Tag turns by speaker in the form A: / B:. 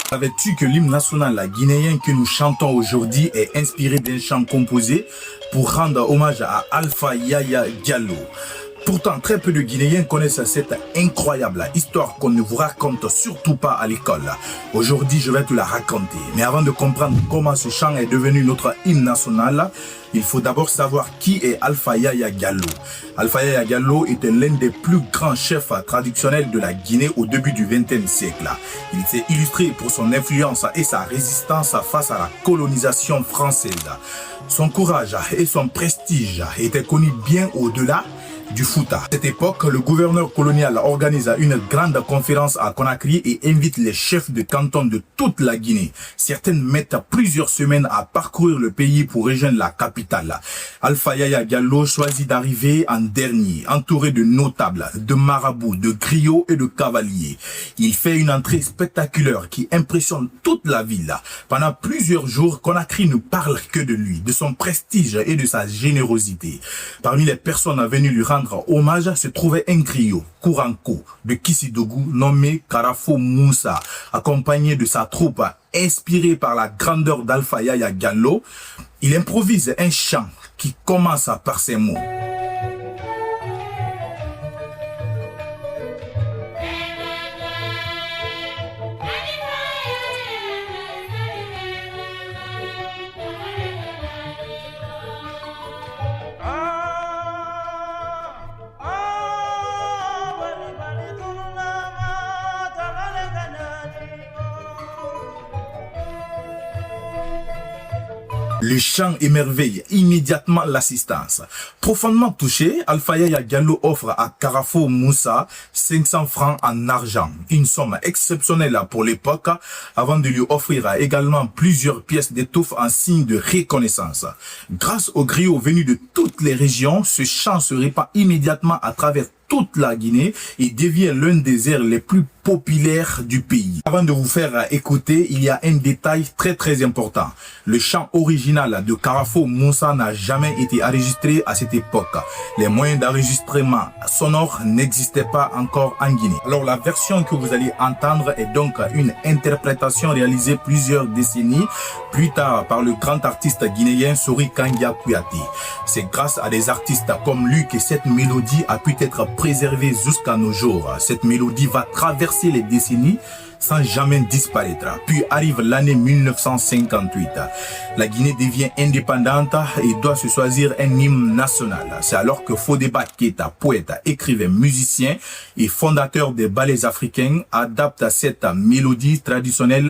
A: Savais-tu que l'hymne national guinéen que nous chantons aujourd'hui est inspiré d'un chant composé pour rendre hommage à Alpha Yaya Diallo? Pourtant, très peu de Guinéens connaissent cette incroyable histoire qu'on ne vous raconte surtout pas à l'école. Aujourd'hui, je vais te la raconter. Mais avant de comprendre comment ce chant est devenu notre hymne national, il faut d'abord savoir qui est Alpha Yaya Diallo. Alpha Yaya Diallo était l'un des plus grands chefs traditionnels de la Guinée au début du XXe siècle. Il s'est illustré pour son influence et sa résistance face à la colonisation française. Son courage et son prestige étaient connus bien au-delà du Fouta. À cette époque, le gouverneur colonial organise une grande conférence à Conakry et invite les chefs de canton de toute la Guinée. Certaines mettent plusieurs semaines à parcourir le pays pour rejoindre la capitale. Alpha Yaya Diallo choisit d'arriver en dernier, entouré de notables, de marabouts, de griots et de cavaliers. Il fait une entrée spectaculaire qui impressionne toute la ville. Pendant plusieurs jours, Conakry ne parle que de lui, de son prestige et de sa générosité. Parmi les personnes venues lui rendre hommage se trouvait un griot, Kouranko, de Kissidougou, nommé Karafo Moussa, accompagné de sa troupe. Inspiré par la grandeur d'Alpha Yaya Diallo, il improvise un chant qui commence par ces mots. Le chant émerveille immédiatement l'assistance. Profondément touché, Alpha Yaya Diallo offre à Karafo Moussa 500 francs en argent, une somme exceptionnelle pour l'époque, avant de lui offrir également plusieurs pièces d'étoffe en signe de reconnaissance. Grâce aux griots venus de toutes les régions, ce chant se répand immédiatement à travers toute la Guinée et devient l'un des airs les plus populaires du pays. Avant de vous faire écouter, il y a un détail très important. Le chant original de Karafo Moussa n'a jamais été enregistré à cette époque. Les moyens d'enregistrement sonore n'existaient pas encore en Guinée. Alors la version que vous allez entendre est donc une interprétation réalisée plusieurs décennies plus tard par le grand artiste guinéen Sori Kangia Kouyaté. C'est grâce à des artistes comme lui que cette mélodie a pu être préservée jusqu'à nos jours. Cette mélodie va traverser les décennies sans jamais disparaître. Puis arrive l'année 1958. La Guinée devient indépendante et doit se choisir un hymne national. C'est alors que Fodeba Keita, poète, écrivain, musicien et fondateur des ballets africains, adapte cette mélodie traditionnelle